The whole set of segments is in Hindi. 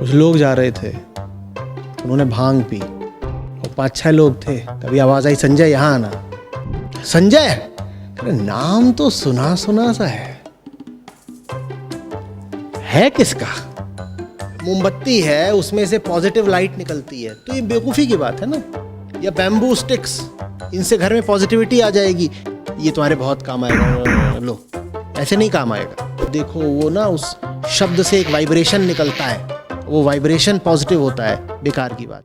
कुछ लोग जा रहे थे, उन्होंने भांग पी और 5-6 लोग थे। तभी आवाज आई, संजय यहाँ आना। संजय, अरे नाम तो सुना सुना सा है किसका? मोमबत्ती है, उसमें से पॉजिटिव लाइट निकलती है, तो ये बेवकूफी की बात है ना। या बैम्बू स्टिक्स, इनसे घर में पॉजिटिविटी आ जाएगी, ये तुम्हारे बहुत काम आएगा। लो, ऐसे नहीं काम आएगा। देखो वो ना, उस शब्द से एक वाइब्रेशन निकलता है, वो वाइब्रेशन पॉजिटिव होता है। बेकार की बात।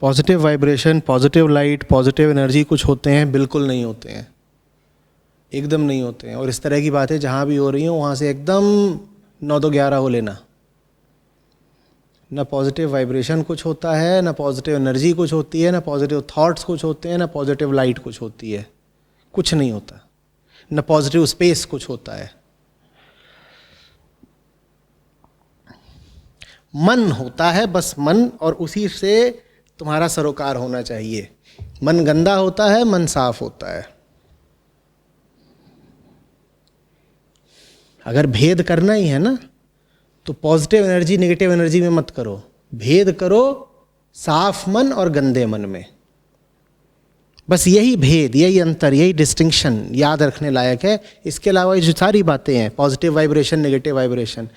Positive vibration, positive light, positive energy कुछ होते हैं? बिल्कुल नहीं होते हैं, एकदम नहीं होते हैं। और इस तरह की बातें जहाँ भी हो रही हो, वहाँ से एकदम 9-11 हो लेना। ना पॉजिटिव वाइब्रेशन कुछ होता है, ना पॉजिटिव एनर्जी कुछ होती है, ना पॉजिटिव थॉट्स कुछ होते हैं, ना पॉजिटिव लाइट कुछ होती है। कुछ नहीं होता। ना पॉजिटिव स्पेस कुछ होता है। मन होता है, बस मन, और उसी से तुम्हारा सरोकार होना चाहिए। मन गंदा होता है, मन साफ होता है। अगर भेद करना ही है ना, तो पॉजिटिव एनर्जी नेगेटिव एनर्जी में मत करो, भेद करो साफ मन और गंदे मन में। बस यही भेद, यही अंतर, यही डिस्टिंक्शन याद रखने लायक है। इसके अलावा जो सारी बातें हैं, पॉजिटिव वाइब्रेशन, नेगेटिव वाइब्रेशन,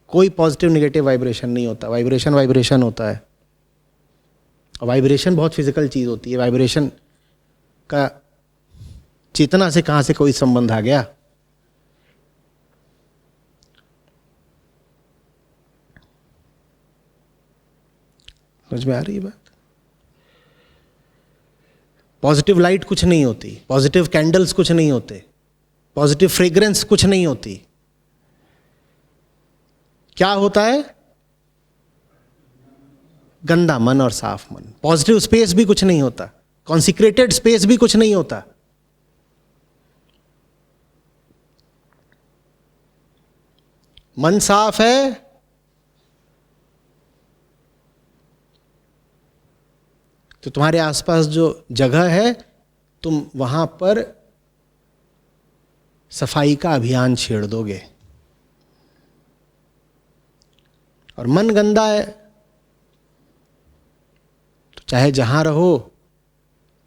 कोई पॉजिटिव नेगेटिव वाइब्रेशन नहीं होता। वाइब्रेशन वाइब्रेशन होता है। वाइब्रेशन बहुत फिजिकल चीज़ होती है। वाइब्रेशन का चेतना से कहाँ से कोई संबंध आ गया? समझ में आ रही है बात? पॉजिटिव लाइट कुछ नहीं होती, पॉजिटिव कैंडल्स कुछ नहीं होते, पॉजिटिव फ्रेग्रेंस कुछ नहीं होती। क्या होता है? गंदा मन और साफ मन। पॉजिटिव स्पेस भी कुछ नहीं होता, कॉन्सिक्रेटेड स्पेस भी कुछ नहीं होता। मन साफ है तो तुम्हारे आसपास जो जगह है, तुम वहां पर सफाई का अभियान छेड़ दोगे। और मन गंदा है तो चाहे जहां रहो,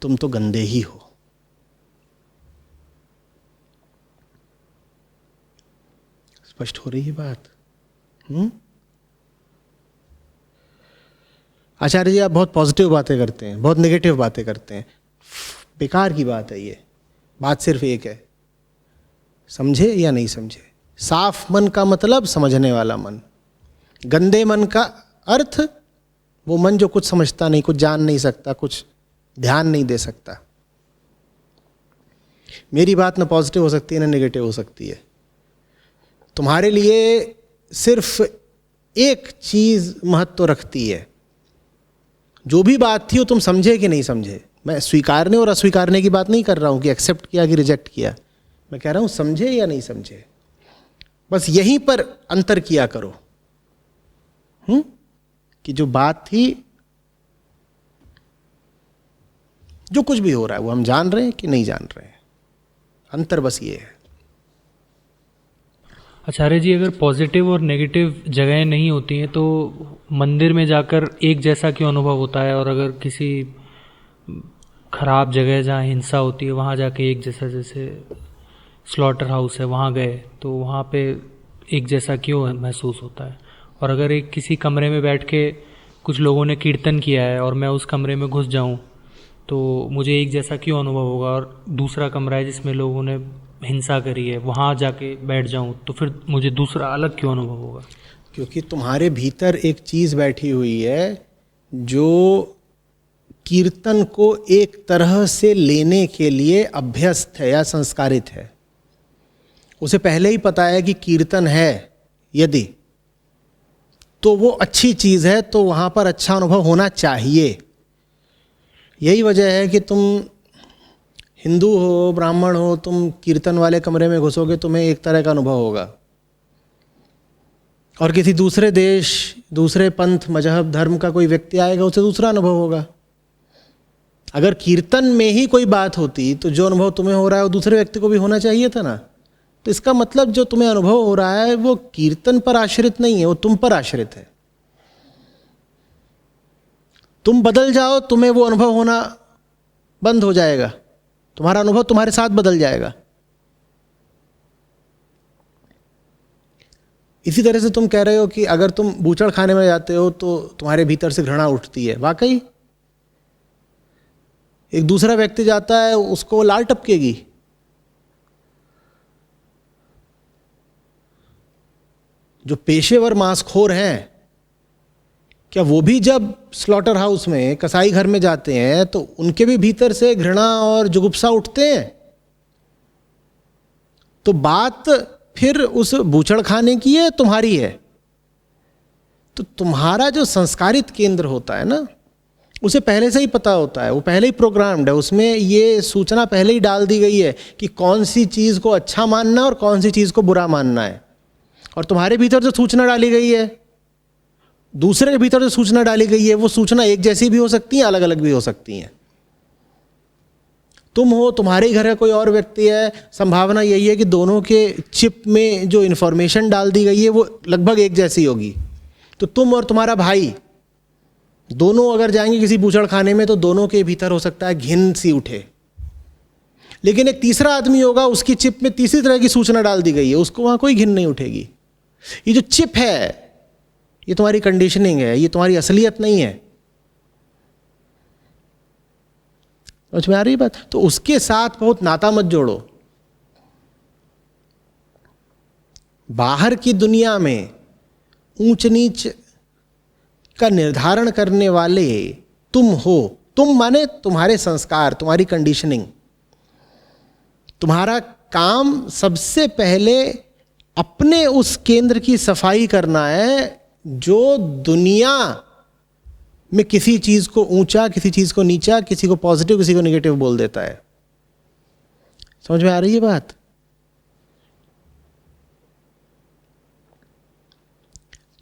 तुम तो गंदे ही हो। स्पष्ट हो रही है बात? आचार्य जी, आप बहुत पॉजिटिव बातें करते हैं, बहुत नेगेटिव बातें करते हैं। बेकार की बात है ये। बात सिर्फ एक है, समझे या नहीं समझे। साफ मन का मतलब समझने वाला मन। गंदे मन का अर्थ वो मन जो कुछ समझता नहीं, कुछ जान नहीं सकता, कुछ ध्यान नहीं दे सकता। मेरी बात ना पॉजिटिव हो सकती है ना नेगेटिव हो सकती है। तुम्हारे लिए सिर्फ एक चीज महत्व रखती है। जो भी बात थी वो तुम समझे कि नहीं समझे। मैं स्वीकारने और अस्वीकारने की बात नहीं कर रहा हूं कि एक्सेप्ट किया कि रिजेक्ट किया। मैं कह रहा हूं समझे या नहीं समझे। बस यहीं पर अंतर किया करो कि जो बात थी, जो कुछ भी हो रहा है वो हम जान रहे हैं कि नहीं जान रहे हैं। अंतर बस ये है। आचार्य जी, अगर पॉजिटिव और नेगेटिव जगहें नहीं होती हैं तो मंदिर में जाकर एक जैसा क्यों अनुभव होता है, और अगर किसी खराब जगह जहाँ हिंसा होती है वहाँ जाके एक जैसा, जैसे स्लॉटर हाउस है वहाँ गए तो वहाँ पे एक जैसा क्यों महसूस होता है? और अगर एक किसी कमरे में बैठ के कुछ लोगों ने कीर्तन किया है और मैं उस कमरे में घुस जाऊँ तो मुझे एक जैसा क्यों अनुभव होगा, और दूसरा कमरा है जिसमें लोगों ने हिंसा करी है वहाँ जाके बैठ जाऊँ तो फिर मुझे दूसरा अलग क्यों अनुभव होगा? क्योंकि तुम्हारे भीतर एक चीज बैठी हुई है जो कीर्तन को एक तरह से लेने के लिए अभ्यस्त है या संस्कारित है। उसे पहले ही पता है कि कीर्तन है यदि, तो वो अच्छी चीज है, तो वहां पर अच्छा अनुभव होना चाहिए। यही वजह है कि तुम हिंदू हो, ब्राह्मण हो, तुम कीर्तन वाले कमरे में घुसोगे, तुम्हें एक तरह का अनुभव होगा। और किसी दूसरे देश, दूसरे पंथ, मजहब, धर्म का कोई व्यक्ति आएगा, उसे दूसरा अनुभव होगा। अगर कीर्तन में ही कोई बात होती तो जो अनुभव तुम्हें हो रहा है वो दूसरे व्यक्ति को भी होना चाहिए था ना। तो इसका मतलब जो तुम्हें अनुभव हो रहा है वो कीर्तन पर आश्रित नहीं है, वो तुम पर आश्रित है। तुम बदल जाओ, तुम्हें वो अनुभव होना बंद हो जाएगा, तुम्हारा अनुभव तुम्हारे साथ बदल जाएगा। इसी तरह से तुम कह रहे हो कि अगर तुम बूचड़ खाने में जाते हो तो तुम्हारे भीतर से घृणा उठती है। वाकई एक दूसरा व्यक्ति जाता है, उसको लाल टपकेगी। जो पेशेवर मांसखोर हैं, क्या वो भी जब स्लॉटर हाउस में, कसाई घर में जाते हैं तो उनके भी भीतर से घृणा और जुगुप्सा उठते हैं? तो बात फिर उस बूचड़ खाने की है, तुम्हारी है। तो तुम्हारा जो संस्कारित केंद्र होता है ना, उसे पहले से ही पता होता है, वो पहले ही प्रोग्राम्ड है, उसमें ये सूचना पहले ही डाल दी गई है कि कौन सी चीज़ को अच्छा मानना और कौन सी चीज़ को बुरा मानना है। और तुम्हारे भीतर जो सूचना डाली गई है, दूसरे के भीतर जो सूचना डाली गई है, वो सूचना एक जैसी भी हो सकती है, अलग अलग भी हो सकती हैं। तुम हो, तुम्हारे घर का कोई और व्यक्ति है, संभावना यही है कि दोनों के चिप में जो इन्फॉर्मेशन डाल दी गई है वो लगभग एक जैसी होगी। तो तुम और तुम्हारा भाई दोनों अगर जाएंगे किसी बूचड़ खाने में तो दोनों के भीतर हो सकता है घिन सी उठे। लेकिन एक तीसरा आदमी होगा, उसकी चिप में तीसरी तरह की सूचना डाल दी गई है, उसको वहां कोई घिन नहीं उठेगी। ये जो चिप है, ये तुम्हारी कंडीशनिंग है, ये तुम्हारी असलियत नहीं है। समझ में आ रही बात? तो उसके साथ बहुत नाता मत जोड़ो। बाहर की दुनिया में ऊंच नीच का निर्धारण करने वाले तुम हो। तुम माने तुम्हारे संस्कार, तुम्हारी कंडीशनिंग। तुम्हारा काम सबसे पहले अपने उस केंद्र की सफाई करना है जो दुनिया में किसी चीज को ऊंचा, किसी चीज को नीचा, किसी को पॉजिटिव, किसी को नेगेटिव बोल देता है। समझ में आ रही है बात?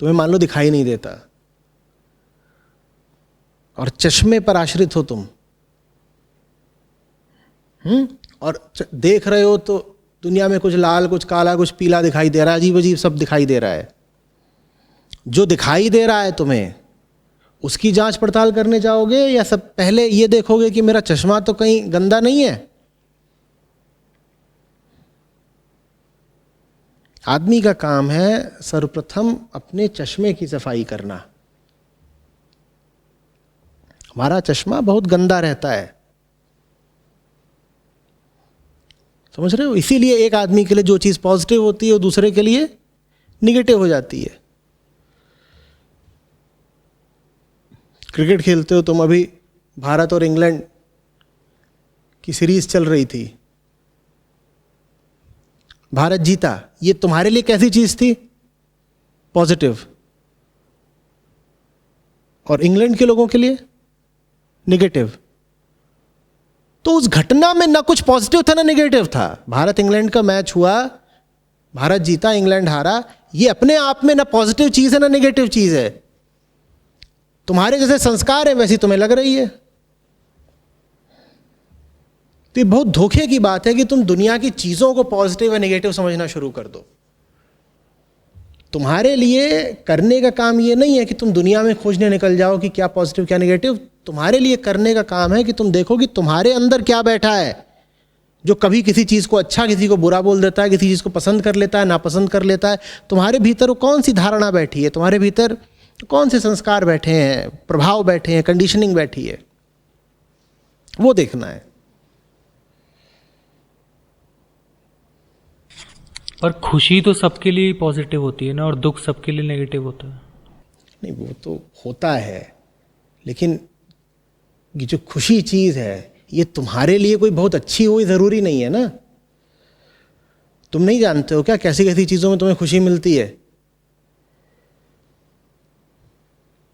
तुम्हें मान लो दिखाई नहीं देता और चश्मे पर आश्रित हो तुम, और देख रहे हो तो दुनिया में कुछ लाल, कुछ काला, कुछ पीला दिखाई दे रहा है, अजीब अजीब सब दिखाई दे रहा है। जो दिखाई दे रहा है तुम्हें, उसकी जांच पड़ताल करने जाओगे या सब पहले ये देखोगे कि मेरा चश्मा तो कहीं गंदा नहीं है? आदमी का काम है सर्वप्रथम अपने चश्मे की सफाई करना। हमारा चश्मा बहुत गंदा रहता है, समझ रहे हो? इसीलिए एक आदमी के लिए जो चीज पॉजिटिव होती है वो दूसरे के लिए निगेटिव हो जाती है। क्रिकेट खेलते हो तुम, अभी भारत और इंग्लैंड की सीरीज चल रही थी, भारत जीता, ये तुम्हारे लिए कैसी चीज थी? पॉजिटिव। और इंग्लैंड के लोगों के लिए नेगेटिव। तो उस घटना में ना कुछ पॉजिटिव था ना नेगेटिव था। भारत इंग्लैंड का मैच हुआ, भारत जीता, इंग्लैंड हारा, ये अपने आप में ना पॉजिटिव चीज है ना नेगेटिव चीज है। तुम्हारे जैसे संस्कार है वैसी तुम्हें लग रही है। तो ये बहुत धोखे की बात है कि तुम दुनिया की चीजों को पॉजिटिव या नेगेटिव समझना शुरू कर दो। तुम्हारे लिए करने का काम ये नहीं है कि तुम दुनिया में खोजने निकल जाओ कि क्या पॉजिटिव क्या नेगेटिव। तुम्हारे लिए करने का काम है कि तुम देखो कि तुम्हारे अंदर क्या बैठा है, जो कभी किसी चीज को अच्छा, किसी को बुरा बोल देता है, किसी चीज को पसंद कर लेता है, नापसंद कर लेता है। तुम्हारे भीतर वो कौन सी धारणा बैठी है, तुम्हारे भीतर कौन से संस्कार बैठे हैं, प्रभाव बैठे हैं, कंडीशनिंग बैठी है, वो देखना है। और खुशी तो सबके लिए पॉजिटिव होती है ना, और दुख सबके लिए नेगेटिव होता है। नहीं, वो तो होता है, लेकिन ये जो खुशी चीज है ये तुम्हारे लिए कोई बहुत अच्छी हो जरूरी नहीं है ना। तुम नहीं जानते हो क्या कैसी कैसी चीजों में तुम्हें खुशी मिलती है।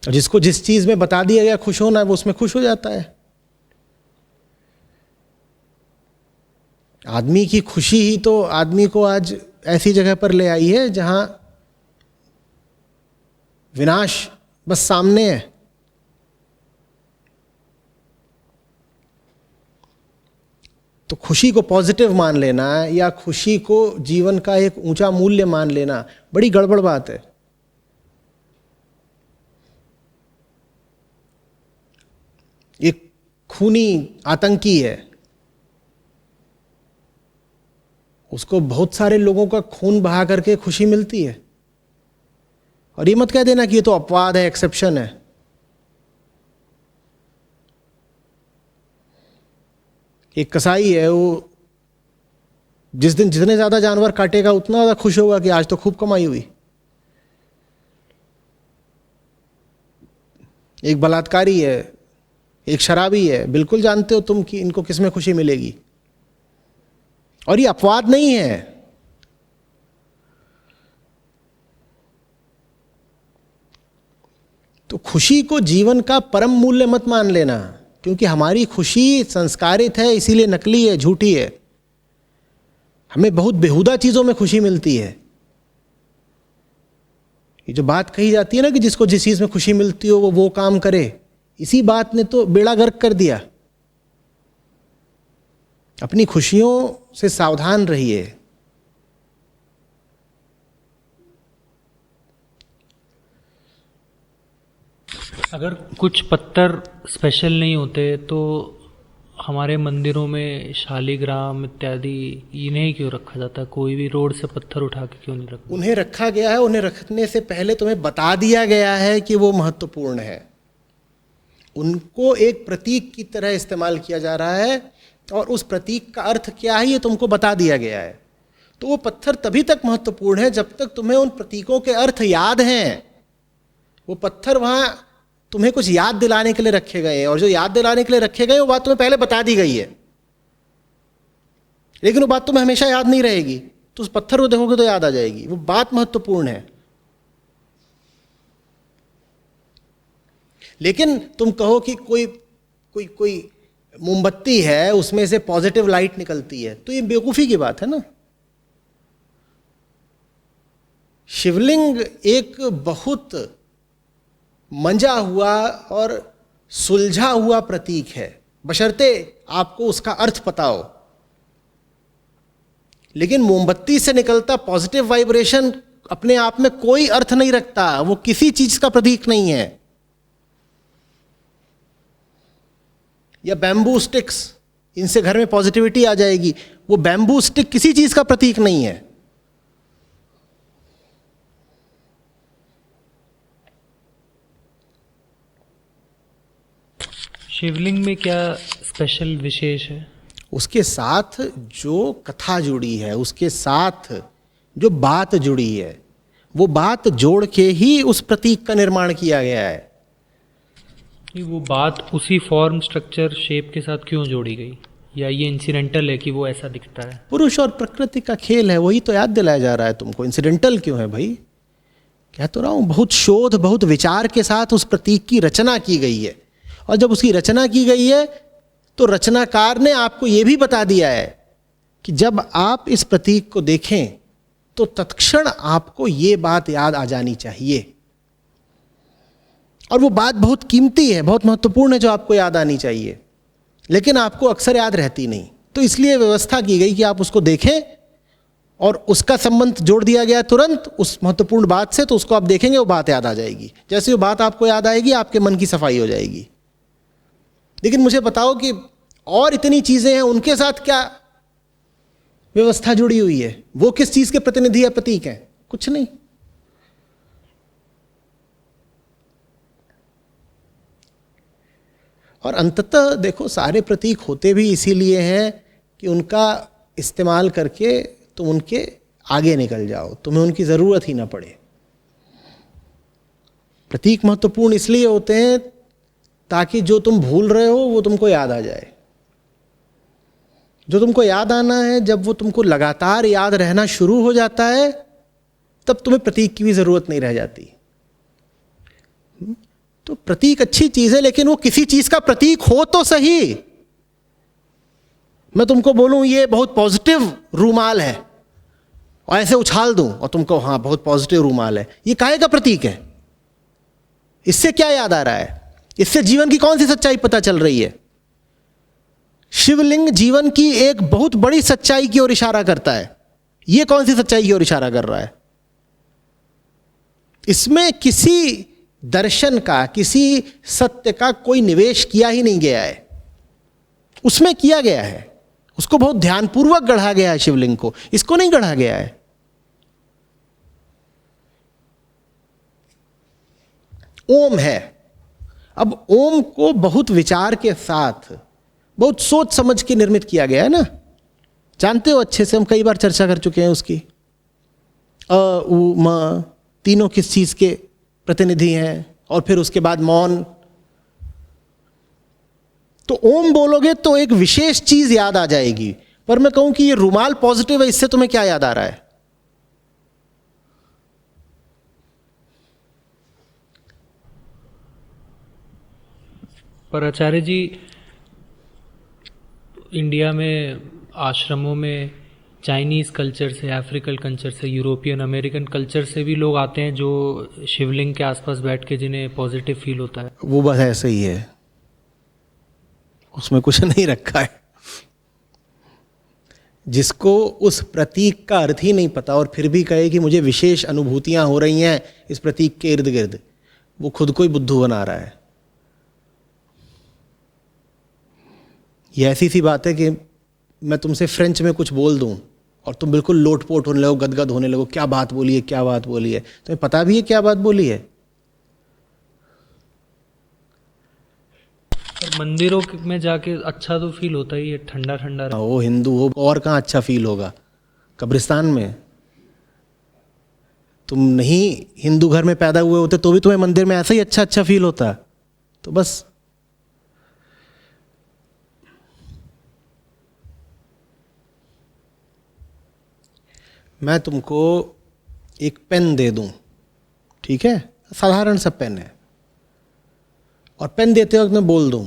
और जिसको जिस चीज में बता दिया गया खुश होना है वो उसमें खुश हो जाता है। आदमी की खुशी ही तो आदमी को आज ऐसी जगह पर ले आई है जहां विनाश बस सामने है। तो खुशी को पॉजिटिव मान लेना या खुशी को जीवन का एक ऊंचा मूल्य मान लेना बड़ी गड़बड़ बात है। एक खूनी आतंकी है, उसको बहुत सारे लोगों का खून बहा करके खुशी मिलती है, और ये मत कह देना कि ये तो अपवाद है, एक्सेप्शन है। एक कसाई है, वो जिस दिन जितने ज्यादा जानवर काटेगा उतना ज्यादा खुश होगा कि आज तो खूब कमाई हुई। एक बलात्कारी है, एक शराबी है, बिल्कुल जानते हो तुम कि इनको किसमें खुशी मिलेगी, और ये अपवाद नहीं है। तो खुशी को जीवन का परम मूल्य मत मान लेना, क्योंकि हमारी खुशी संस्कारित है, इसीलिए नकली है, झूठी है। हमें बहुत बेहुदा चीजों में खुशी मिलती है। ये जो बात कही जाती है ना कि जिसको जिस चीज में खुशी मिलती हो वो काम करे, इसी बात ने तो बेड़ा गर्क कर दिया। अपनी खुशियों से सावधान रहिए। अगर कुछ पत्थर स्पेशल नहीं होते तो हमारे मंदिरों में शालिग्राम इत्यादि इन्हें क्यों रखा जाता है? कोई भी रोड से पत्थर उठा के क्यों नहीं रखा? उन्हें रखा गया है, उन्हें रखने से पहले तुम्हें बता दिया गया है कि वो महत्वपूर्ण है। उनको एक प्रतीक की तरह इस्तेमाल किया जा रहा है, और उस प्रतीक का अर्थ क्या है ये तुमको बता दिया गया है। तो वो पत्थर तभी तक महत्वपूर्ण है जब तक तुम्हें उन प्रतीकों के अर्थ याद हैं। वो पत्थर वहां तुम्हें कुछ याद दिलाने के लिए रखे गए हैं, और जो याद दिलाने के लिए रखे गए वो बात तुम्हें पहले बता दी गई है, लेकिन वो बात तुम्हें हमेशा याद नहीं रहेगी। तो उस पत्थर को देखोगे तो याद आ जाएगी, वो बात महत्वपूर्ण है। लेकिन तुम कहो कि कोई मोमबत्ती है, उसमें से पॉजिटिव लाइट निकलती है, तो ये बेवकूफी की बात है ना। शिवलिंग एक बहुत मंजा हुआ और सुलझा हुआ प्रतीक है, बशर्ते आपको उसका अर्थ पता हो। लेकिन मोमबत्ती से निकलता पॉजिटिव वाइब्रेशन अपने आप में कोई अर्थ नहीं रखता, वो किसी चीज का प्रतीक नहीं है। या बैम्बू स्टिक्स, इनसे घर में पॉजिटिविटी आ जाएगी, वो बैम्बू स्टिक किसी चीज का प्रतीक नहीं है। शिवलिंग में क्या स्पेशल विशेष है? उसके साथ जो कथा जुड़ी है, उसके साथ जो बात जुड़ी है, वो बात जोड़ के ही उस प्रतीक का निर्माण किया गया है। वो बात उसी फॉर्म, स्ट्रक्चर, शेप के साथ क्यों जोड़ी गई? या ये इंसिडेंटल है कि वो ऐसा दिखता है? पुरुष और प्रकृति का खेल है, वही तो याद दिलाया जा रहा है तुमको। इंसिडेंटल क्यों है भाई? कह तो रहा हूं, बहुत शोध, बहुत विचार के साथ उस प्रतीक की रचना की गई है। और जब उसकी रचना की गई है तो रचनाकार ने आपको यह भी बता दिया है कि जब आप इस प्रतीक को देखें तो तत्क्षण आपको ये बात याद आ जानी चाहिए। और वो बात बहुत कीमती है, बहुत महत्वपूर्ण है, जो आपको याद आनी चाहिए, लेकिन आपको अक्सर याद रहती नहीं। तो इसलिए व्यवस्था की गई कि आप उसको देखें, और उसका संबंध जोड़ दिया गया तुरंत उस महत्वपूर्ण बात से। तो उसको आप देखेंगे, वो बात याद आ जाएगी। जैसे वो बात आपको याद आएगी, आपके मन की सफाई हो जाएगी। लेकिन मुझे बताओ कि और इतनी चीजें हैं, उनके साथ क्या व्यवस्था जुड़ी हुई है? वो किस चीज के प्रतिनिधि या प्रतीक हैं? कुछ नहीं। और अंततः देखो, सारे प्रतीक होते भी इसीलिए हैं कि उनका इस्तेमाल करके तुम उनके आगे निकल जाओ, तुम्हें उनकी जरूरत ही ना पड़े। प्रतीक महत्वपूर्ण इसलिए होते हैं ताकि जो तुम भूल रहे हो वो तुमको याद आ जाए। जो तुमको याद आना है, जब वो तुमको लगातार याद रहना शुरू हो जाता है, तब तुम्हें प्रतीक की भी जरूरत नहीं रह जाती। तो प्रतीक अच्छी चीज है, लेकिन वो किसी चीज का प्रतीक हो तो सही। मैं तुमको बोलूं ये बहुत पॉजिटिव रूमाल है, और ऐसे उछाल दूं और तुमको हाँ बहुत पॉजिटिव रूमाल है, ये काहे का प्रतीक है? इससे क्या याद आ रहा है? इससे जीवन की कौन सी सच्चाई पता चल रही है? शिवलिंग जीवन की एक बहुत बड़ी सच्चाई की ओर इशारा करता है। यह कौन सी सच्चाई की ओर इशारा कर रहा है? इसमें किसी दर्शन का, किसी सत्य का कोई निवेश किया ही नहीं गया है। उसमें किया गया है, उसको बहुत ध्यानपूर्वक गढ़ा गया है शिवलिंग को, इसको नहीं गढ़ा गया है। ओम है। अब ओम को बहुत विचार के साथ, बहुत सोच समझ के निर्मित किया गया है ना। जानते हो अच्छे से, हम कई बार चर्चा कर चुके हैं उसकी। अ उ म तीनों किस चीज के प्रतिनिधि हैं, और फिर उसके बाद मौन। तो ओम बोलोगे तो एक विशेष चीज याद आ जाएगी, पर मैं कहूं कि ये रुमाल पॉजिटिव है, इससे तुम्हें क्या याद आ रहा है? पर आचार्य जी, इंडिया में आश्रमों में चाइनीज़ कल्चर से, अफ्रीकन कल्चर से, यूरोपियन अमेरिकन कल्चर से भी लोग आते हैं जो शिवलिंग के आसपास बैठ के जिन्हें पॉजिटिव फील होता है। वो बस ऐसे ही है, उसमें कुछ नहीं रखा है। जिसको उस प्रतीक का अर्थ ही नहीं पता और फिर भी कहे कि मुझे विशेष अनुभूतियां हो रही हैं इस प्रतीक के इर्द गिर्द, वो खुद को ही बुद्धू बना रहा है। ये ऐसी सी बात है कि मैं तुमसे फ्रेंच में कुछ बोल दूं और तुम बिल्कुल लोटपोट होने लगो, गदगद होने लगो, क्या बात बोली है, क्या बात बोली है। तुम्हें पता भी है क्या बात बोली है? मंदिरों में जाके अच्छा तो फील होता ही है, ठंडा ठंडा। वो हिंदू हो, और कहाँ अच्छा फील होगा? कब्रिस्तान में। तुम नहीं हिंदू घर में पैदा हुए होते तो भी तुम्हें मंदिर में ऐसा ही अच्छा अच्छा फील होता। तो बस मैं तुमको एक पेन दे दूं, ठीक है, साधारण सा पेन है, और पेन देते वक्त मैं बोल दूं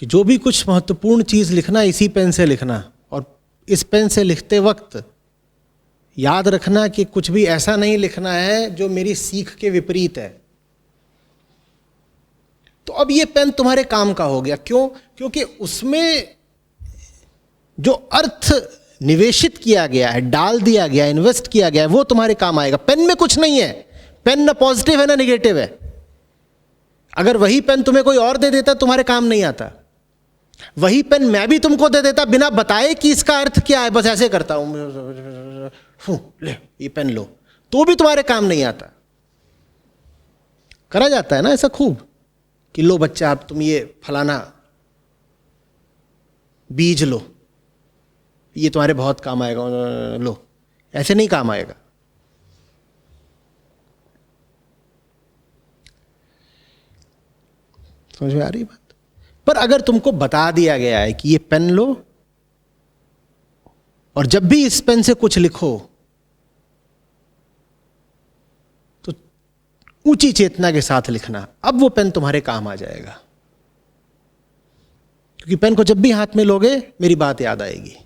कि जो भी कुछ महत्वपूर्ण चीज लिखना इसी पेन से लिखना, और इस पेन से लिखते वक्त याद रखना कि कुछ भी ऐसा नहीं लिखना है जो मेरी सीख के विपरीत है। तो अब ये पेन तुम्हारे काम का हो गया। क्यों? क्योंकि उसमें जो अर्थ निवेशित किया गया है, डाल दिया गया, इन्वेस्ट किया गया है, वो तुम्हारे काम आएगा। पेन में कुछ नहीं है, पेन ना पॉजिटिव है ना निगेटिव है। अगर वही पेन तुम्हें कोई और दे देता तुम्हारे काम नहीं आता। वही पेन मैं भी तुमको दे देता बिना बताए कि इसका अर्थ क्या है, बस ऐसे करता हूं, ले ये पेन लो, तो भी तुम्हारे काम नहीं आता। करा जाता है ना ऐसा खूब कि लो बच्चा, अब तुम ये फलाना बीज लो, ये तुम्हारे बहुत काम आएगा, लो। ऐसे नहीं काम आएगा। समझ में आ रही बात? पर अगर तुमको बता दिया गया है कि ये पेन लो और जब भी इस पेन से कुछ लिखो तो ऊंची चेतना के साथ लिखना, अब वो पेन तुम्हारे काम आ जाएगा। क्योंकि पेन को जब भी हाथ में लोगे मेरी बात याद आएगी।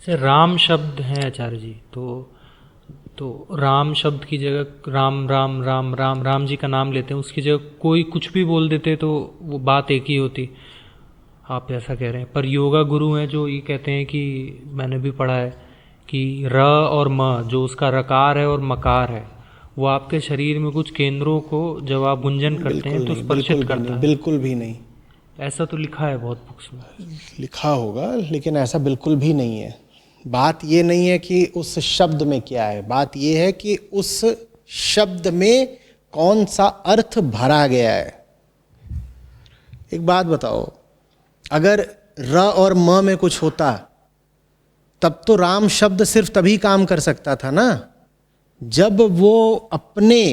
से राम शब्द है आचार्य जी, तो राम शब्द की जगह राम राम राम राम राम जी का नाम लेते हैं, उसकी जगह कोई कुछ भी बोल देते तो वो बात एक ही होती। आप ऐसा कह रहे हैं, पर योगा गुरु हैं जो ये कहते हैं कि मैंने भी पढ़ा है कि र और म जो उसका रकार है और मकार है, वो आपके शरीर में कुछ केंद्रों को जब आप गुंजन करते हैं तो स्पर्शित करता है। बिल्कुल भी नहीं। ऐसा तो लिखा है बहुत बुक्स में। लिखा होगा, लेकिन ऐसा बिल्कुल भी नहीं है। बात ये नहीं है कि उस शब्द में क्या है, बात ये है कि उस शब्द में कौन सा अर्थ भरा गया है। एक बात बताओ, अगर र और म में कुछ होता तब तो राम शब्द सिर्फ तभी काम कर सकता था ना जब वो अपने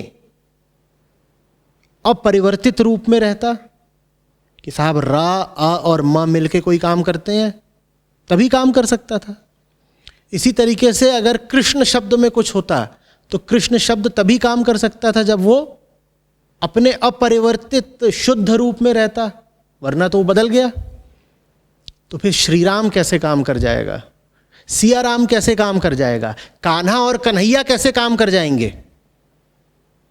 अपरिवर्तित रूप में रहता। कि साहब रा आ और म मिलके कोई काम करते हैं, तभी काम कर सकता था। इसी तरीके से अगर कृष्ण शब्द में कुछ होता तो कृष्ण शब्द तभी काम कर सकता था जब वो अपने अपरिवर्तित शुद्ध रूप में रहता, वरना तो वो बदल गया। तो फिर श्री राम कैसे काम कर जाएगा? सिया राम कैसे काम कर जाएगा, कान्हा और कन्हैया कैसे काम कर जाएंगे।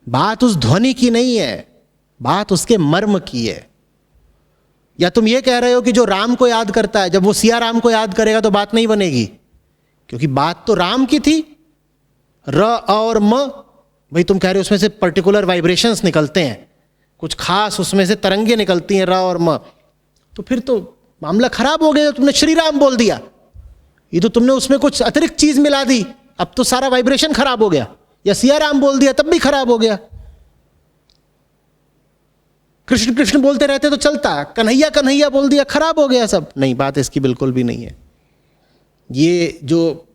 बात उस ध्वनि की नहीं है, बात उसके मर्म की है। या तुम ये कह रहे हो कि जो राम को याद करता है, जब वो सिया राम को याद करेगा तो बात नहीं बनेगी, क्योंकि बात तो राम की थी। र और म, भाई तुम कह रहे हो उसमें से पर्टिकुलर वाइब्रेशंस निकलते हैं, कुछ खास उसमें से तरंगे निकलती हैं र और म, तो फिर तो मामला खराब हो गया। तुमने श्री राम बोल दिया, ये तो तुमने उसमें कुछ अतिरिक्त चीज मिला दी, अब तो सारा वाइब्रेशन खराब हो गया। या सिया राम बोल दिया तब भी खराब हो गया। कृष्ण कृष्ण बोलते रहते तो चलता, कन्हैया कन्हैया बोल दिया, खराब हो गया सब। नहीं, बात इसकी बिल्कुल भी नहीं है। ये जो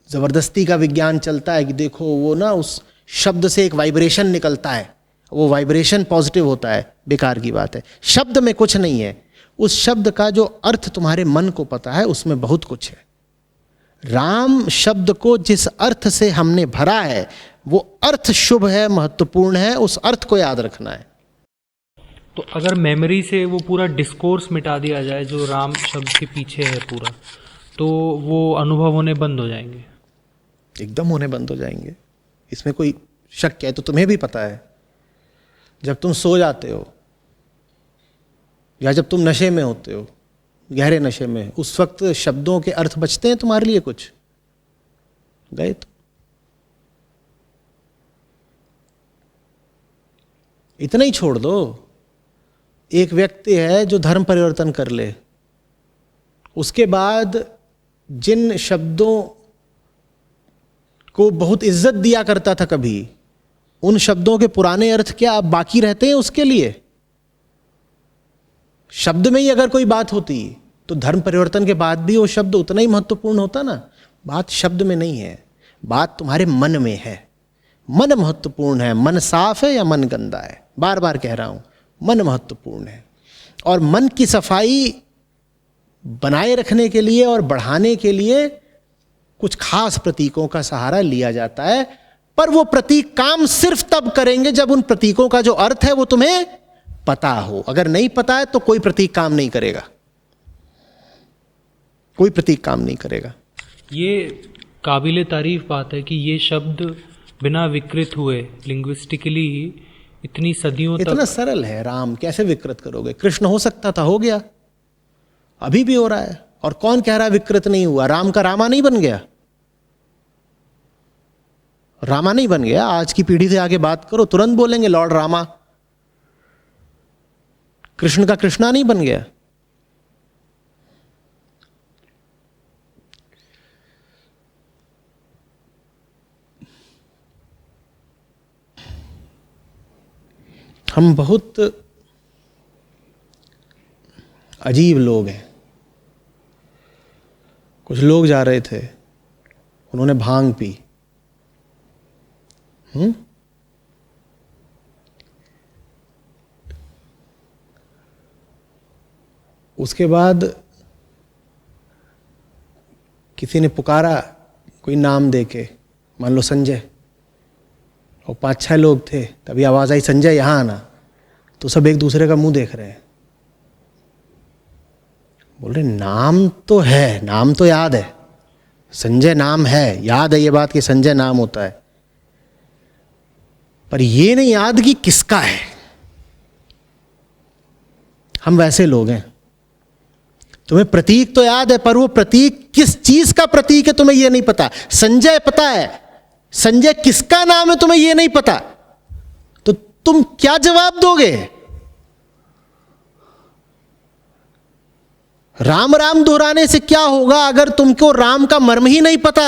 जबरदस्ती का विज्ञान चलता है कि देखो वो ना उस शब्द से एक वाइब्रेशन निकलता है, वो वाइब्रेशन पॉजिटिव होता है, बेकार की बात है। शब्द में कुछ नहीं है, उस शब्द का जो अर्थ तुम्हारे मन को पता है उसमें बहुत कुछ है। राम शब्द को जिस अर्थ से हमने भरा है वो अर्थ शुभ है, महत्वपूर्ण है, उस अर्थ को याद रखना है। तो अगर मेमोरी से वो पूरा डिस्कोर्स मिटा दिया जाए जो राम शब्द के पीछे है पूरा, तो वो अनुभव होने बंद हो जाएंगे। एकदम होने बंद हो जाएंगे, इसमें कोई शक है। तो तुम्हें भी पता है, जब तुम सो जाते हो या जब तुम नशे में होते हो, गहरे नशे में, उस वक्त शब्दों के अर्थ बचते हैं तुम्हारे लिए? कुछ गए तो इतना ही छोड़ दो। एक व्यक्ति है जो धर्म परिवर्तन कर ले, उसके बाद जिन शब्दों को बहुत इज्जत दिया करता था कभी, उन शब्दों के पुराने अर्थ क्या अब बाकी रहते हैं उसके लिए? शब्द में ही अगर कोई बात होती तो धर्म परिवर्तन के बाद भी वो शब्द उतना ही महत्वपूर्ण होता ना। बात शब्द में नहीं है, बात तुम्हारे मन में है। मन महत्वपूर्ण है। मन साफ है या मन गंदा है, बार बार कह रहा हूं, मन महत्वपूर्ण है। और मन की सफाई बनाए रखने के लिए और बढ़ाने के लिए कुछ खास प्रतीकों का सहारा लिया जाता है, पर वो प्रतीक काम सिर्फ तब करेंगे जब उन प्रतीकों का जो अर्थ है वो तुम्हें पता हो। अगर नहीं पता है तो कोई प्रतीक काम नहीं करेगा, कोई प्रतीक काम नहीं करेगा। ये काबिले तारीफ बात है कि ये शब्द बिना विकृत हुए लिंग्विस्टिकली ही इतनी सदियों इतना तक। सरल है। राम कैसे विकृत करोगे? कृष्ण हो सकता था, हो गया, अभी भी हो रहा है। और कौन कह रहा है विकृत नहीं हुआ? राम का रामा नहीं बन गया, रामा नहीं बन गया। आज की पीढ़ी से आगे बात करो, तुरंत बोलेंगे लॉर्ड रामा। कृष्ण का कृष्णा नहीं बन गया। हम बहुत अजीब लोग हैं। कुछ लोग जा रहे थे, उन्होंने भांग पी, उसके बाद किसी ने पुकारा कोई नाम देके, मान लो संजय, और 5-6 लोग थे, तभी आवाज आई संजय यहां आना। तो सब एक दूसरे का मुंह देख रहे हैं, बोल रहे नाम तो है, नाम तो याद है, संजय नाम है, याद है ये बात कि संजय नाम होता है, पर ये नहीं याद कि किसका है। हम वैसे लोग हैं। तुम्हें प्रतीक तो याद है, पर वो प्रतीक किस चीज का प्रतीक है तुम्हें ये नहीं पता। संजय पता है, संजय किसका नाम है तुम्हें ये नहीं पता, तो तुम क्या जवाब दोगे? राम राम दोहराने से क्या होगा अगर तुमको राम का मर्म ही नहीं पता?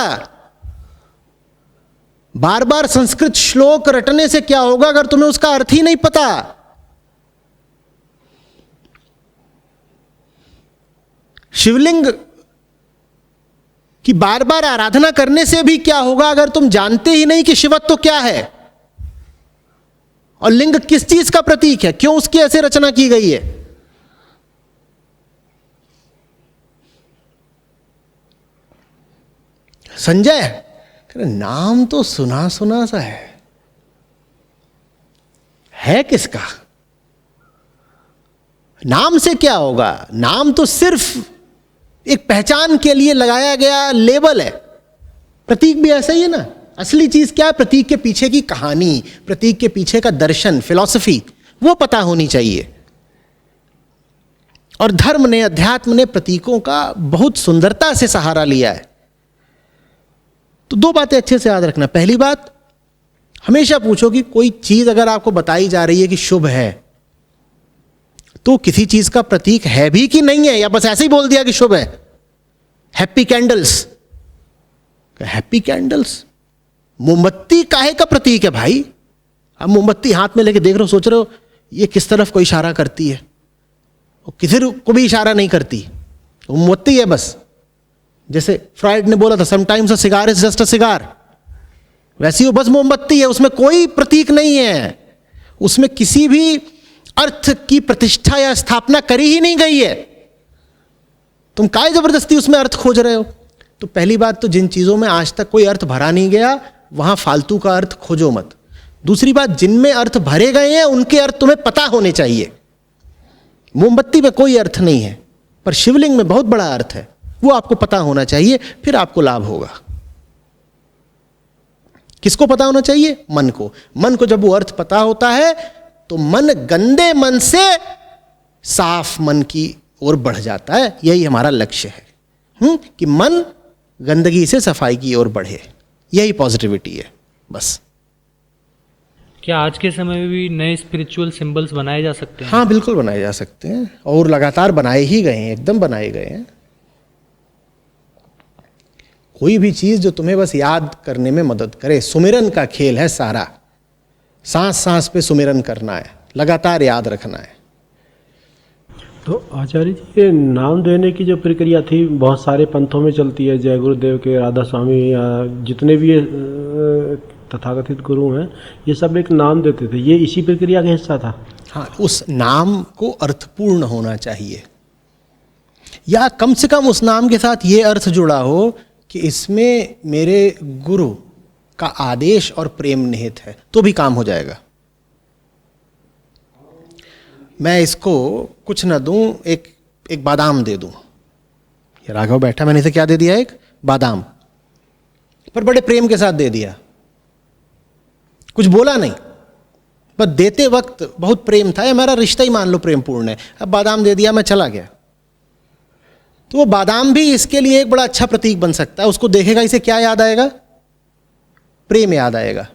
बार बार संस्कृत श्लोक रटने से क्या होगा अगर तुम्हें उसका अर्थ ही नहीं पता? शिवलिंग की बार बार आराधना करने से भी क्या होगा अगर तुम जानते ही नहीं कि शिवत्व क्या है और लिंग किस चीज का प्रतीक है, क्यों उसकी ऐसे रचना की गई है। संजय नाम तो सुना सुना सा है किसका? नाम से क्या होगा? नाम तो सिर्फ एक पहचान के लिए लगाया गया लेबल है। प्रतीक भी ऐसा ही है ना। असली चीज क्या है? प्रतीक के पीछे की कहानी, प्रतीक के पीछे का दर्शन, फिलॉसफी, वो पता होनी चाहिए। और धर्म ने, अध्यात्म ने प्रतीकों का बहुत सुंदरता से सहारा लिया है। तो दो बातें अच्छे से याद रखना। पहली बात, हमेशा पूछो कि कोई चीज अगर आपको बताई जा रही है कि शुभ है, तो किसी चीज का प्रतीक है भी कि नहीं है, या बस ऐसे ही बोल दिया कि शुभ है। हैप्पी कैंडल्स, हैप्पी कैंडल्स, मोमबत्ती काहे का प्रतीक है भाई? अब मोमबत्ती हाथ में लेके देख रहे हो, सोच रहे हो ये किस तरफ को इशारा करती है, और किसी को भी इशारा नहीं करती, मोमबत्ती है बस। जैसे फ्राइड ने बोला था, sometimes a cigar is just a cigar, वैसी वो बस मोमबत्ती है, उसमें कोई प्रतीक नहीं है, उसमें किसी भी अर्थ की प्रतिष्ठा या स्थापना करी ही नहीं गई है। तुम काहे जबरदस्ती उसमें अर्थ खोज रहे हो? तो पहली बात तो, जिन चीजों में आज तक कोई अर्थ भरा नहीं गया, वहां फालतू का अर्थ खोजो मत। दूसरी बात, जिनमें अर्थ भरे गए हैं उनके अर्थ तुम्हें पता होने चाहिए। मोमबत्ती में कोई अर्थ नहीं है, पर शिवलिंग में बहुत बड़ा अर्थ है, वो आपको पता होना चाहिए, फिर आपको लाभ होगा। किसको पता होना चाहिए? मन को। मन को जब वो अर्थ पता होता है तो मन गंदे मन से साफ मन की ओर बढ़ जाता है। यही हमारा लक्ष्य है, कि मन गंदगी से सफाई की ओर बढ़े, यही पॉजिटिविटी है बस। क्या आज के समय में भी नए स्पिरिचुअल सिंबल्स बनाए जा सकते हैं? हाँ, बिल्कुल बनाए जा सकते हैं, और लगातार बनाए ही गए हैं, एकदम बनाए गए हैं। कोई भी चीज जो तुम्हें बस याद करने में मदद करे, सुमिरन का खेल है सारा। सांस सांस पे सुमिरन करना है, लगातार याद रखना है। तो आचार्य जी, ये नाम देने की जो प्रक्रिया थी बहुत सारे पंथों में चलती है, जय गुरुदेव के, राधा स्वामी, या जितने भी ये तथाकथित गुरु हैं, ये सब एक नाम देते थे, ये इसी प्रक्रिया का हिस्सा था? हाँ, उस नाम को अर्थपूर्ण होना चाहिए, या कम से कम उस नाम के साथ ये अर्थ जुड़ा हो कि इसमें मेरे गुरु का आदेश और प्रेम निहित है, तो भी काम हो जाएगा। मैं इसको कुछ न दूं, एक बादाम दे दूं। ये राघव बैठा, मैंने इसे क्या दे दिया? एक बादाम, पर बड़े प्रेम के साथ दे दिया, कुछ बोला नहीं, पर देते वक्त बहुत प्रेम था, या मेरा रिश्ता ही मान लो प्रेमपूर्ण है। अब बादाम दे दिया, मैं चला गया, तो वो बादाम भी इसके लिए एक बड़ा अच्छा प्रतीक बन सकता है। उसको देखेगा, इसे क्या याद आएगा? प्रेम याद आएगा,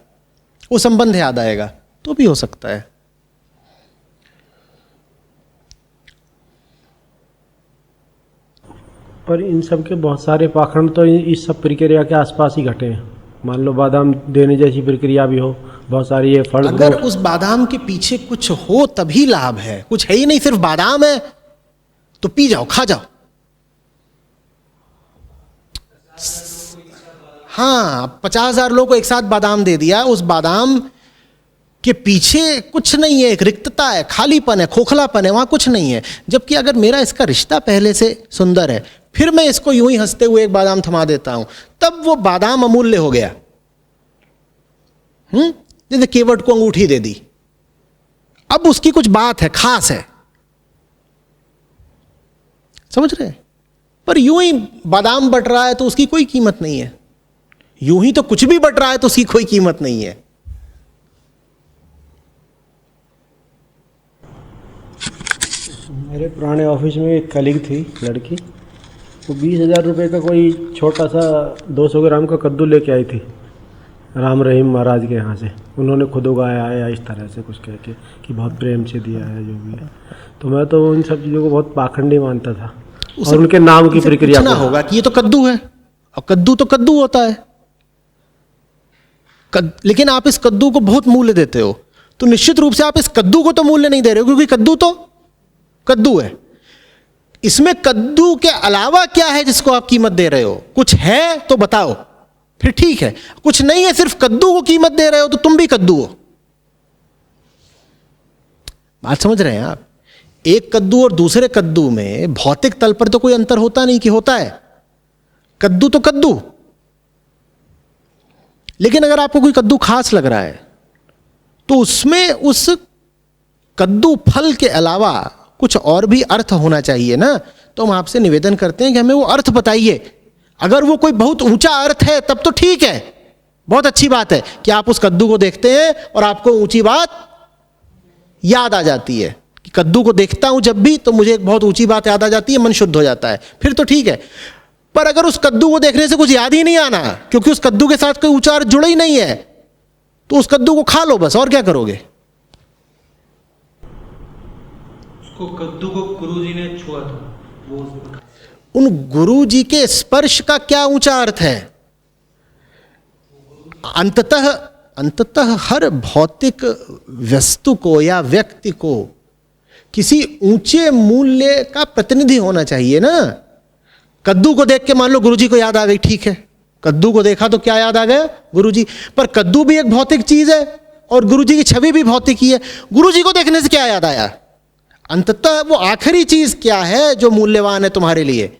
वो संबंध याद आएगा, तो भी हो सकता है। पर इन सब के बहुत सारे पाखंड तो इस सब प्रक्रिया के आसपास ही घटे हैं। मान लो बादाम देने जैसी प्रक्रिया भी हो, बहुत सारी ये फल, अगर उस बादाम के पीछे कुछ हो तभी लाभ है, कुछ है ही नहीं, सिर्फ बादाम है तो पी जाओ, खा जाओ। हाँ, 50,000 लोगों को एक साथ बादाम दे दिया, उस बादाम के पीछे कुछ नहीं है, एक रिक्तता है, खालीपन है, खोखलापन है, वहां कुछ नहीं है। जबकि अगर मेरा इसका रिश्ता पहले से सुंदर है, फिर मैं इसको यूं ही हंसते हुए एक बादाम थमा देता हूं, तब वो बादाम अमूल्य हो गया। जैसे केवट को अंगूठी दे दी, अब उसकी कुछ बात है, खास है, समझ रहे? पर यूं ही बादाम बट रहा है तो उसकी कोई कीमत नहीं है, यूं ही तो कुछ भी बट रहा है तो उसकी कोई कीमत नहीं है। मेरे पुराने ऑफिस में एक कलीग थी लड़की, वो 20,000 रुपये का कोई छोटा सा 200 ग्राम का कद्दू लेके आई थी राम रहीम महाराज के यहाँ से। उन्होंने खुद उगाया है इस तरह से कुछ कह के कि बहुत प्रेम से दिया है, जो भी है। तो मैं तो उन सब चीज़ों को बहुत पाखंडी मानता था, और उनके नाम की प्रक्रिया ना होगा कि ये तो कद्दू है, और कद्दू तो कद्दू होता है। लेकिन आप इस कद्दू को बहुत मूल्य देते हो, तो निश्चित रूप से आप इस कद्दू को तो मूल्य नहीं दे रहे हो, क्योंकि कद्दू तो कद्दू है। इसमें कद्दू के अलावा क्या है जिसको आप कीमत दे रहे हो? कुछ है तो बताओ, फिर ठीक है। कुछ नहीं है, सिर्फ कद्दू को कीमत दे रहे हो, तो तुम भी कद्दू हो। बात समझ रहे हैं आप? एक कद्दू और दूसरे कद्दू में भौतिक तल पर तो कोई अंतर होता नहीं कि होता है, कद्दू तो कद्दू। लेकिन अगर आपको कोई कद्दू खास लग रहा है तो उसमें उस कद्दू फल के अलावा कुछ और भी अर्थ होना चाहिए ना। तो हम आपसे निवेदन करते हैं कि हमें वो अर्थ बताइए। अगर वो कोई बहुत ऊंचा अर्थ है तब तो ठीक है, बहुत अच्छी बात है कि आप उस कद्दू को देखते हैं और आपको ऊंची बात याद आ जाती है कि कद्दू को देखता हूं जब भी तो मुझे एक बहुत ऊंची बात याद आ जाती है, मन शुद्ध हो जाता है, फिर तो ठीक है। पर अगर उस कद्दू को देखने से कुछ याद ही नहीं आना क्योंकि उस कद्दू के साथ कोई ऊंचा अर्थ जुड़ा ही नहीं है, तो उस कद्दू को खा लो बस, और क्या करोगे। उसको कद्दू को गुरुजी ने छुआ था, वो उन गुरुजी के स्पर्श का क्या ऊंचा अर्थ है। अंततः हर भौतिक वस्तु को या व्यक्ति को किसी ऊंचे मूल्य का प्रतिनिधि होना चाहिए ना। कद्दू को देख के मान लो गुरुजी को याद आ गई, ठीक है, कद्दू को देखा तो क्या याद आ गया, गुरुजी। पर कद्दू भी एक भौतिक चीज है और गुरुजी की छवि भी भौतिक ही है। गुरुजी को देखने से क्या याद आया। अंततः वो आखिरी चीज क्या है जो मूल्यवान है तुम्हारे लिए।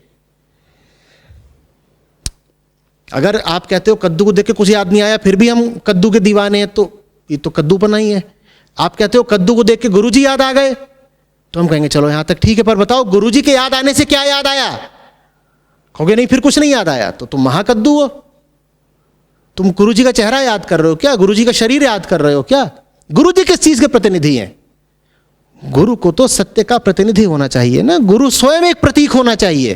अगर आप कहते हो कद्दू को देख के कुछ याद नहीं आया फिर भी हम कद्दू के दीवाने हैं, तो ये तो कद्दूपना ही है। आप कहते हो कद्दू को देख के गुरुजी याद आ गए, तो हम कहेंगे चलो यहां तक ठीक है, पर बताओ गुरुजी के याद आने से क्या याद आया। कहोगे नहीं फिर कुछ नहीं याद आया, तो तुम महाकद्दू हो। तुम गुरुजी का चेहरा याद कर रहे हो क्या, गुरुजी का शरीर याद कर रहे हो क्या। गुरुजी किस चीज के प्रतिनिधि हैं। गुरु को तो सत्य का प्रतिनिधि होना चाहिए ना, गुरु स्वयं एक प्रतीक होना चाहिए।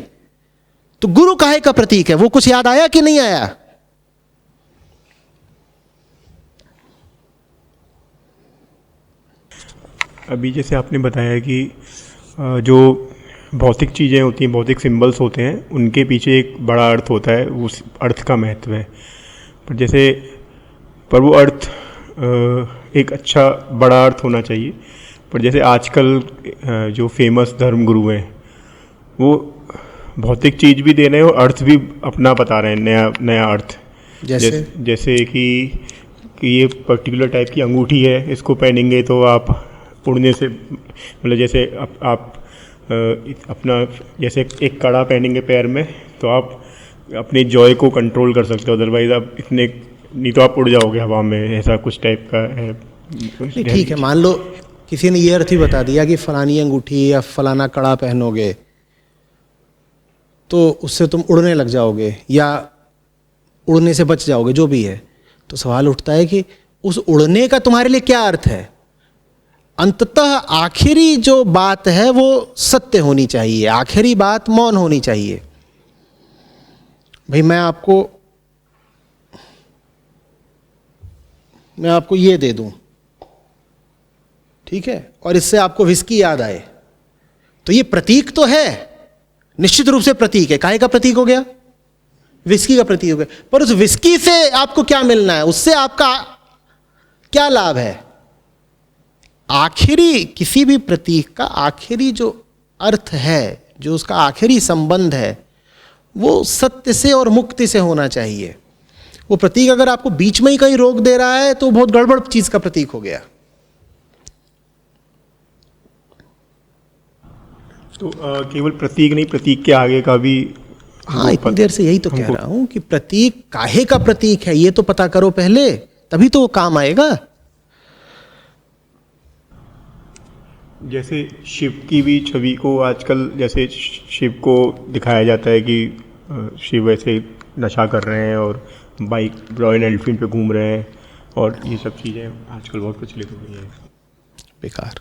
तो गुरु काहे का प्रतीक है, वो कुछ याद आया कि नहीं आया। अभी जैसे आपने बताया कि जो भौतिक चीज़ें होती हैं, भौतिक सिंबल्स होते हैं, उनके पीछे एक बड़ा अर्थ होता है, उस अर्थ का महत्व है। पर वो अर्थ एक अच्छा बड़ा अर्थ होना चाहिए। पर जैसे आजकल जो फेमस धर्म गुरु हैं वो भौतिक चीज़ भी दे रहे हैं और अर्थ भी अपना बता रहे हैं, नया अर्थ। जैसे कि ये पर्टिकुलर टाइप की अंगूठी है, इसको पहनेंगे तो आप उड़ने से, मतलब जैसे आप अपना जैसे एक कड़ा पहनेंगे पैर में तो आप अपने जॉय को कंट्रोल कर सकते हो, अदरवाइज आप इतने नहीं तो आप उड़ जाओगे हवा में, ऐसा कुछ टाइप का है। ठीक है, मान लो किसी ने ये अर्थ ही बता दिया कि फलानी अंगूठी या फलाना कड़ा पहनोगे तो उससे तुम उड़ने लग जाओगे या उड़ने से बच जाओगे, जो भी है। तो सवाल उठता है कि उस उड़ने का तुम्हारे लिए क्या अर्थ है। अंततः आखिरी जो बात है वो सत्य होनी चाहिए, आखिरी बात मौन होनी चाहिए। भाई मैं आपको ये दे दूं, ठीक है, और इससे आपको विस्की याद आए, तो ये प्रतीक तो है, निश्चित रूप से प्रतीक है। काहे का प्रतीक हो गया, विस्की का प्रतीक हो गया। पर उस विस्की से आपको क्या मिलना है, उससे आपका क्या लाभ है। आखिरी किसी भी प्रतीक का आखिरी जो अर्थ है, जो उसका आखिरी संबंध है, वो सत्य से और मुक्ति से होना चाहिए। वो प्रतीक अगर आपको बीच में ही कहीं रोक दे रहा है तो बहुत गड़बड़ चीज का प्रतीक हो गया। तो केवल प्रतीक नहीं, प्रतीक के आगे का भी। हाँ, इतनी देर से यही तो कह रहा हूं कि प्रतीक काहे का प्रतीक है ये तो पता करो पहले, तभी तो वो काम आएगा। जैसे शिव की भी छवि को आजकल, जैसे शिव को दिखाया जाता है कि शिव ऐसे नशा कर रहे हैं और बाइक रॉयल एनफील्ड पे घूम रहे हैं, और ये सब चीज़ें आजकल बहुत प्रचलित हो गई हैं। बेकार।